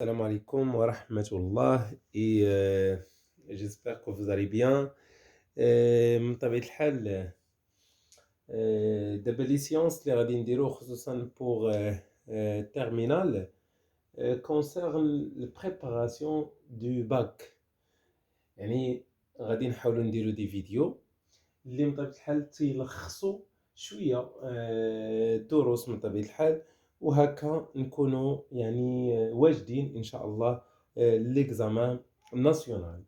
Salam alaikum wa rahmatullah et j'espère que vous allez bien. من طبيعة الحال دابا لي سيونس اللي غادي نديرو خصوصا pour terminal concerne la préparation du bac. يعني غادي نحاولوا نديرو دي فيديو اللي من طبيعة الحال تيلخصوا شوية الدروس من طبيعة الحال وهكا نكونوا يعني واجدين إن شاء الله l'examen national.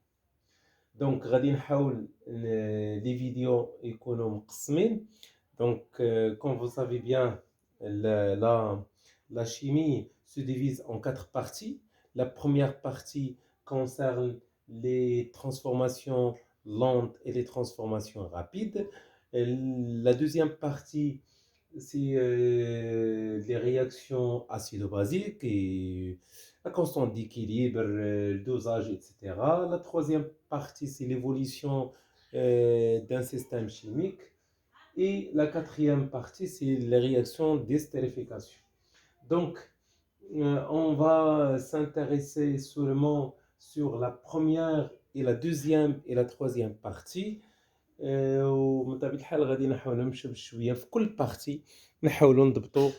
دونك غادي نحاول لي فيديو يكونوا مقسمين. Donc, comme vous savez bien, la chimie se divise en quatre parties. La première partie concerne les transformations lentes et les transformations rapides. Et la deuxième partie, c'est les réactions acido-basiques et la constante d'équilibre, le dosage, etc. La troisième partie, c'est l'évolution d'un système chimique. Et la quatrième partie, c'est les réactions d'estérification. Donc, on va s'intéresser seulement sur la première et la deuxième et la troisième partie. ومن طبيعة الحال غادي نحاولوا نمشيو بشويه في كل بارتي نحاولوا نضبطوا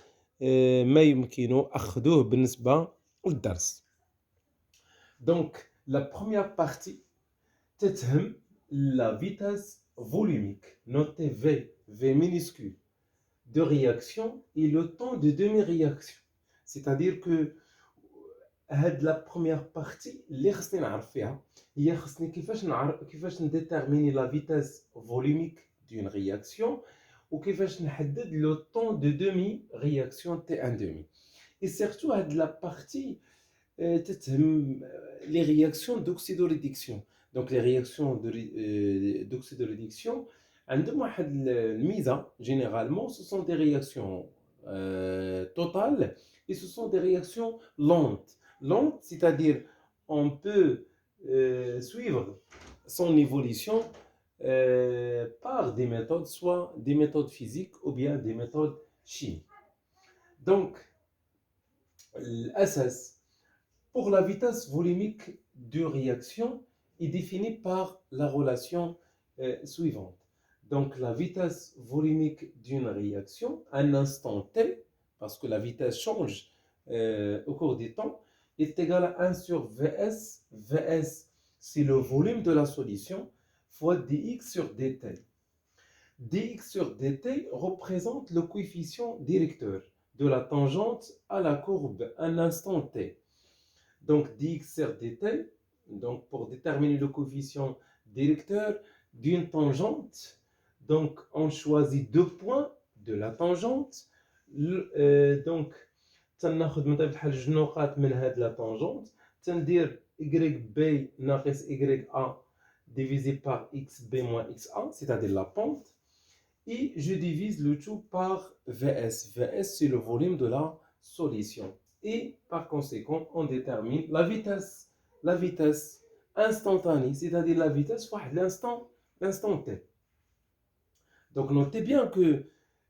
ما يمكن أخذوه بالنسبة للدرس. دونك لا بروميير بارتي تتهم la vitesse volumique, notée V minuscule, de réaction et le temps de demi-réaction. C'est-à-dire que هاد la première partie اللي خصني نعرف فيها هي خصني كيفاش نديتيرميني la vitesse volumique d'une réaction وكيفاش نحدد le temps de demi-réaction T1 et surtout هاد la partie تتهم les réactions d'oxydoréduction. Donc les réactions d'oxydoréduction عندهم واحد الميزة généralement ce sont des réactions totales et ce sont des réactions lentes. Lente, c'est-à-dire on peut suivre son évolution par des méthodes, soit des méthodes physiques ou bien des méthodes chimiques. Donc, l'ASAS, pour la vitesse volumique de réaction, est définie par la relation suivante. Donc, la vitesse volumique d'une réaction, à un instant T, parce que la vitesse change au cours du temps, est égale à 1 sur Vs. Vs, c'est le volume de la solution, fois dx sur dt. dx sur dt représente le coefficient directeur de la tangente à la courbe à un instant t. Donc dx sur dt, donc pour déterminer le coefficient directeur d'une tangente, donc on choisit deux points de la tangente. Donc تناخذ من طبيعة الحال جوج نقاط من هاد لا طونجونت تندير y b ناقص y a divisé par x b moins x a, c'est-à-dire la pente, et je divise le tout par vs. Vs, c'est le volume de la solution. Et par conséquent, on détermine la vitesse instantanée, c'est-à-dire la vitesse fois l'instant t. Donc notez bien que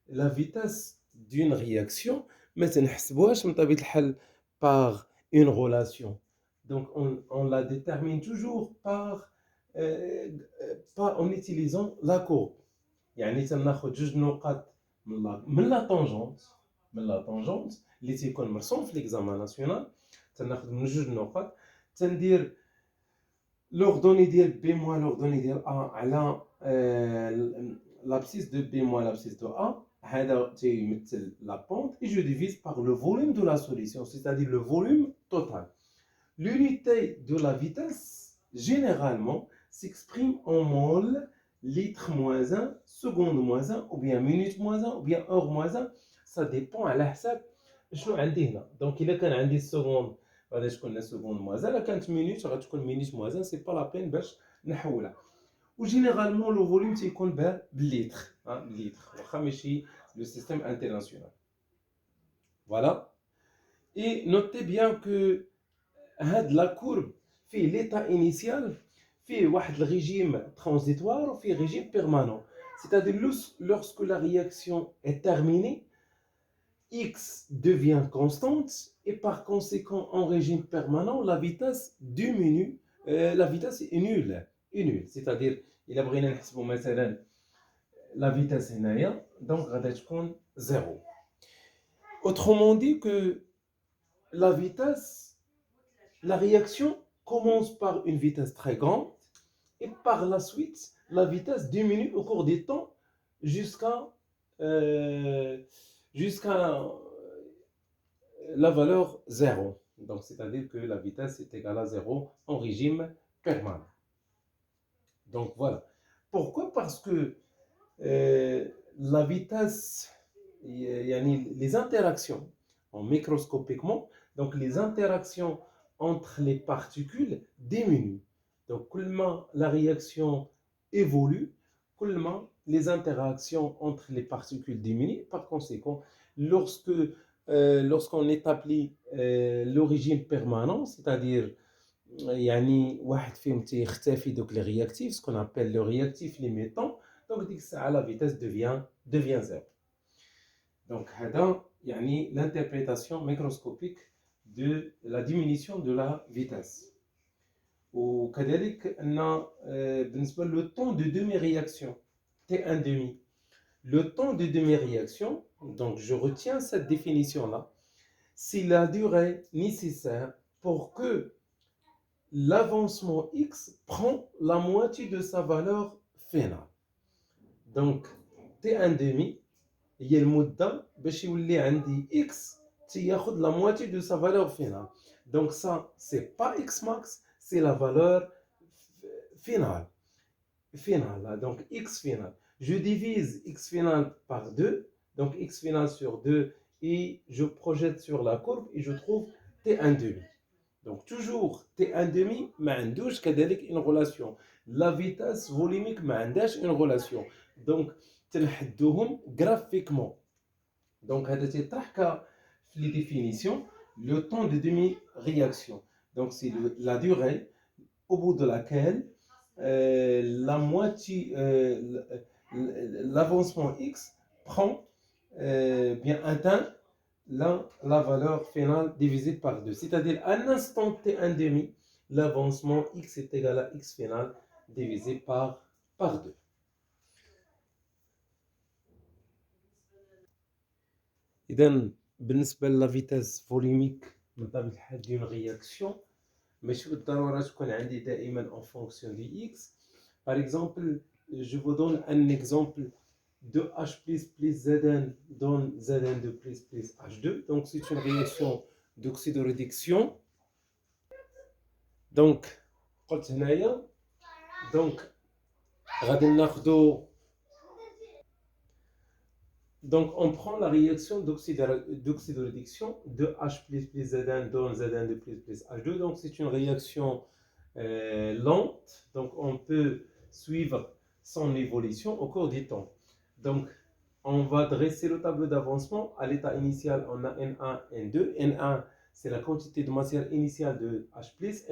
la vitesse d'une réaction ما تنحسبوهاش من طبيعة الحال par une relation. Donc on la détermine toujours en utilisant la courbe. يعني تناخذ جوج نقاط من لا طونجونت اللي تيكون مرسوم في ليكزامان ناسيونال تناخذ من جوج نقاط تندير لوردوني ديال بي موان لوردوني ديال ا على l'abscisse de B moins l'abscisse de A, c'est la pente, et je divise par le volume de la solution, c'est-à-dire le volume total. L'unité de la vitesse, généralement, s'exprime en mol, litre moins 1, seconde moins 1, ou bien minute moins 1, ou bien heure moins 1. Ça dépend à la حساب شنو عندي هنا. Donc, إلا كان عندي seconde, غادي تكون la seconde moins 1. إلا كانت minute, غادي تكون minute moins 1. C'est pas la peine باش نحولها. Ou généralement le volume c'est qu'on litre, litre, le système international. Voilà. Et notez bien que la courbe fait l'état initial, fait le régime transitoire, fait régime permanent. C'est-à-dire lorsque la réaction est terminée, x devient constante et par conséquent, en régime permanent, la vitesse diminue, la vitesse est nulle. C'est-à-dire, il a بغينا نحسبوا مثلا la vitesse هنايا donc غادي تكون 0. Autrement dit que la vitesse, la réaction commence par une vitesse très grande et par la suite, la vitesse diminue au cours du temps jusqu'à jusqu'à la valeur 0. Donc, c'est-à-dire que la vitesse est égale à 0 en régime permanent. Donc, voilà. Pourquoi? Parce que la vitesse, les interactions, microscopiquement, donc les interactions entre les particules diminuent. Donc, tellement la réaction évolue, tellement les interactions entre les particules diminuent. Par conséquent, lorsqu'on établit l'origine permanente, c'est-à-dire يعني واحد فيهم تيختفي دوك les réactifs, ce qu'on appelle le réactif limitant, donc ديك الساعة la vitesse devient zéro. Donc هذا يعني l'interprétation microscopique de la diminution de la vitesse. وكذلك أن بالنسبة le temps de demi-réaction T1 demi. Le temps de demi-réaction, donc je retiens cette définition-là, c'est la durée nécessaire pour que l'avancement x prend la moitié de sa valeur finale. Donc T1 demi هي المدة باش يولي عندي x تياخد la moitié de sa valeur finale. Donc ça, c'est pas x max, c'est la valeur finale. Donc x finale. Je divise x finale par 2, donc x finale sur 2, et je projette sur la courbe et je trouve T1 demi. Donc toujours T1 demi ما عندوش كذلك une relation. La vitesse volumique ما عندهاش une relation. Donc تنحدوهم graphiquement. Donc هذا تيطرح في les définitions le temps de demi-réaction. Donc c'est la durée au bout de laquelle la moitié, l'avancement x prend, atteint la valeur finale divisée par 2. C'est-à-dire, à l'instant t1 demi, l'avancement x est égal à x final divisé par 2. إذا بالنسبة لا فيتاس فوليميك من بطبيعة الحال ديال رياكسيون ماشي بالضرورة تكون عندي دائما en fonction de x. Par exemple, je vous donne un exemple de H plus Zn donne Zn2 plus H2. Donc c'est une réaction d'oxydoréduction. Donc قلت هنايا donc غادي ناخذو. Donc, on prend la réaction d'oxydoréduction de H plus Zn donne Zn2 plus H2. Donc, c'est une réaction lente. Donc, on peut suivre son évolution au cours du temps. Donc, on va dresser le tableau d'avancement. À l'état initial, on a N1, N2. N1, c'est la quantité de matière initiale de H+.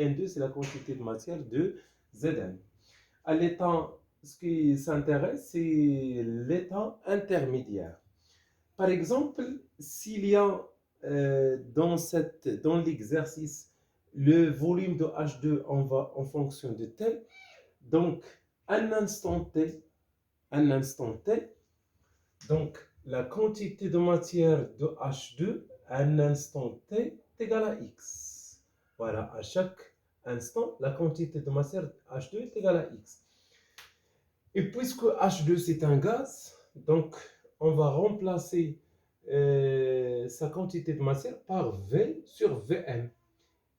N2, c'est la quantité de matière de Zn. À l'état, ce qui s'intéresse, c'est l'état intermédiaire. Par exemple, s'il y a dans l'exercice le volume de H2 en fonction de T, donc un instant T, donc la quantité de matière de H2 à un instant T est égale à X. Voilà, à chaque instant, la quantité de matière H2 est égale à X. Et puisque H2 c'est un gaz, donc on va remplacer sa quantité de matière par V sur Vm.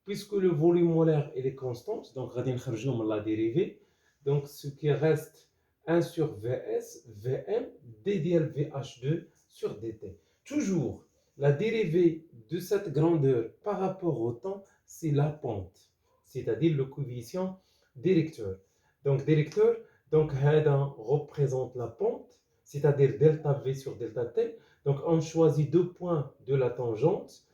Puisque le volume molaire est constant, donc on va la dérivée. Donc ce qui reste 1 sur Vs, Vm, ddl Vh2 sur dt. Toujours, la dérivée de cette grandeur par rapport au temps, c'est la pente, c'est-à-dire le coefficient directeur. Donc directeur, donc هذا représente la pente, c'est-à-dire delta V sur delta T. Donc on choisit deux points de la tangente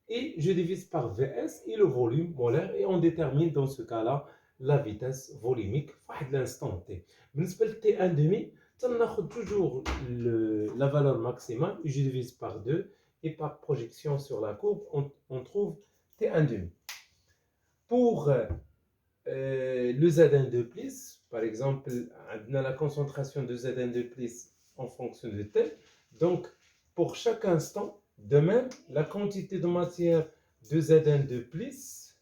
et je divise par Vs et le volume molaire et on détermine dans ce cas-là la vitesse volumique à l'instant T. بالنسبة ل T1 demi, on a toujours la valeur maximale et je divise par 2 et par projection sur la courbe, on trouve T1 demi. Pour le Zn2 plus, par exemple, on a la concentration de Zn2 plus en fonction de T. Donc, pour chaque instant, de même, la quantité de matière de Zn2 plus,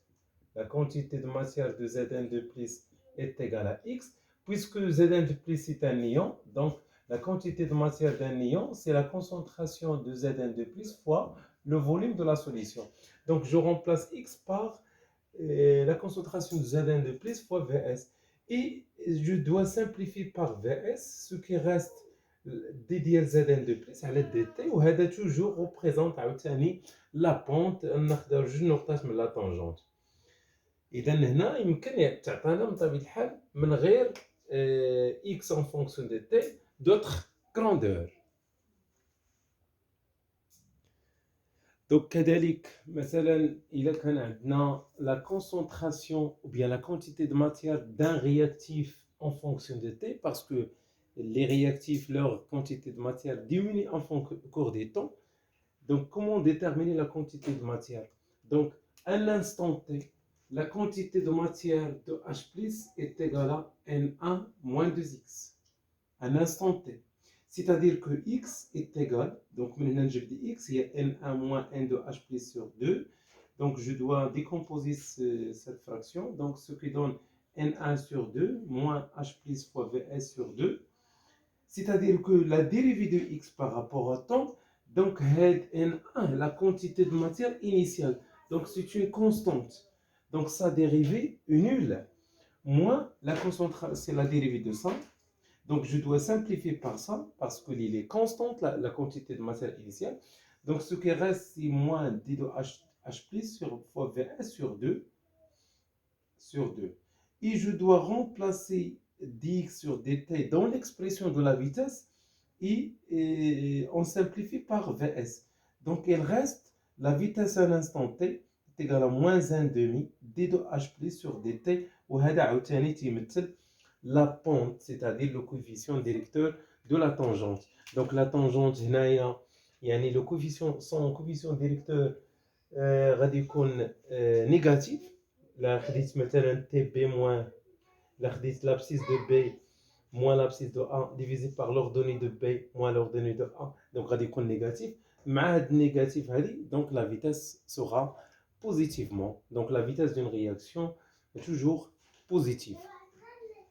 la quantité de matière de Zn2 plus est égale à X, puisque Zn2 plus est un ion, donc la quantité de matière d'un ion, c'est la concentration de Zn2 plus fois le volume de la solution. Donc, je remplace X par la concentration de Zn2 plus fois Vs. Et je dois simplifier par Vs, ce qui reste ديال Zn2 plus على dt, وهذا toujours représente عاوتاني la pente. ناخذ جوج نقطات من لا طونجونت. اذا هنا يمكن تعطينا بطبيعه الحال من غير x en fonction de t d'autres grandeurs. Donc كذلك مثلا إذا كان عندنا la concentration ou bien la quantité de matière d'un réactif en fonction de t, parce que les réactifs, leur quantité de matière diminue en cours du temps. Donc comment déterminer la quantité de matière? Donc à l'instant t, la quantité de matière de H+ est égale à N1 moins 2X. À l'instant t. C'est-à-dire que X est égal, donc maintenant je dis X, il y a N1 moins N2 H+ sur 2. Donc je dois décomposer cette fraction, donc ce qui donne N1 sur 2 moins H+ fois Vs sur 2. C'est-à-dire que la dérivée de X par rapport au temps, donc N1, la quantité de matière initiale, donc c'est une constante. Donc sa dérivée est nulle, moins la concentration, c'est la dérivée de ça. Donc je dois simplifier par ça, parce qu'il est constante, la quantité de matière initiale. Donc ce qui reste, c'est moins d de H+ sur fois Vs sur 2. Et je dois remplacer dx sur dt dans l'expression de la vitesse, et on simplifie par Vs. Donc il reste la vitesse à l'instant t est égale à moins 1,5 d de H+ sur dt, وهذا عاوتاني تيمثل la pente, c'est-à-dire le coefficient directeur de la tangente. Donc la tangente هنايا يعني le coefficient, son coefficient directeur غادي يكون négatif. لا خديت مثلا تي بي موان، لا خديت l'abscisse de B moins l'abscisse de A divisé par l'ordonnée de B moins l'ordonnée de A, donc غادي يكون négatif. مع هاد négatif هادي, donc la vitesse sera positivement. Donc la vitesse d'une réaction est toujours positive.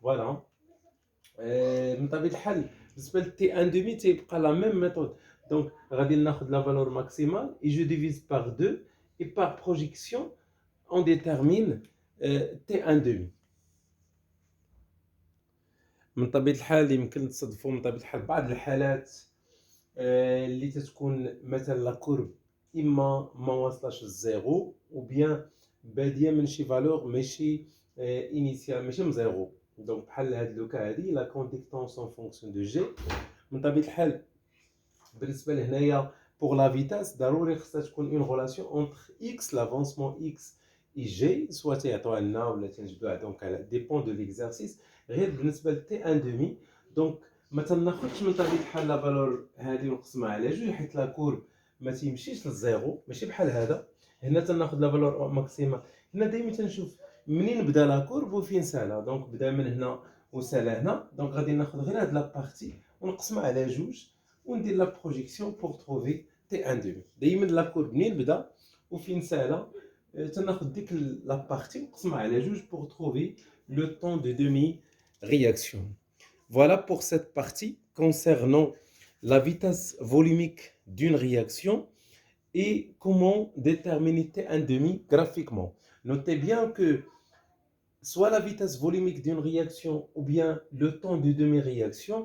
Voilà. من طبيعة الحال بالنسبة ل T1 demi تيبقى la même méthode. Donc غادي ناخذ la valeur maximale et je divise par 2, et par projection on détermine T1 demi. من طبيعة الحال يمكن تصادفوا من طبيعة الحال بعض الحالات اللي تتكون مثلا لا كورب اما ما واصلاش للزيرو، او بيان باديه من شي فالور ماشي انيسيال، ماشي من زيرو. دونك بحال هاد لوكا هادي لا كونديكتونس اون فونكسيون دو جي. من طبيعة الحال بالنسبه لهنايا بور لا فيتاس ضروري خصها تكون اون ريلاسيون اونتر اكس لافونسمون اكس اي جي، سوا تيعطيوها لنا ولا تنجبدوها، دونك على ديبون دو ليكزارسيس. غير بالنسبه ل تي ان دومي، دونك ما تناخذش من طبيعه الحال لا فالور هذه ونقسمها على جوج، حيت لا كورب ما تيمشيش للزيرو، ماشي بحال هذا. هنا تناخذ لا فالور ماكسيمال. هنا دائما تنشوف منين بدا لا كورب وفين سالا، دونك بدا من هنا وسالا هنا، دونك غادي ناخذ غير هاد لا بارتي ونقسمها على جوج وندير لا بروجيكسيون بور تروفي تي ان دومي. دائما لا كورب منين بدا وفين سالا تناخذ ديك لا بارتي ونقسمها على جوج بور تروفي le temps de demi-réaction. Voilà pour cette partie concernant la vitesse volumique d'une réaction et comment déterminer T1 demi graphiquement. Notez bien que soit la vitesse volumique d'une réaction ou bien le temps de demi-réaction,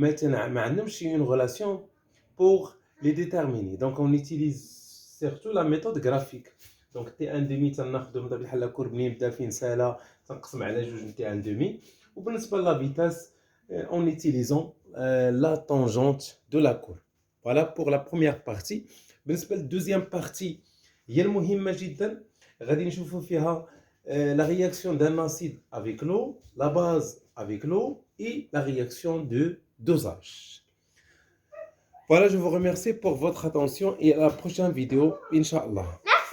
maintenant, une relation pour les déterminer. Donc on utilise surtout la méthode graphique. Donc T1 demi تناخذو بطبيعة الحال لا كورب منين بدا فين سالا تنقسم على جوج من T1 demi. وبالنسبة لا vitesse en utilisant la tangente de la courbe. Voilà pour la première partie. بالنسبة للدوزيام بارتي هي المهمة جدا، غادي نشوفوا فيها la réaction d'un acide avec l'eau, la base avec l'eau et la réaction de dosage. Voilà, je vous remercie pour votre attention et à la prochaine vidéo, Inch'Allah.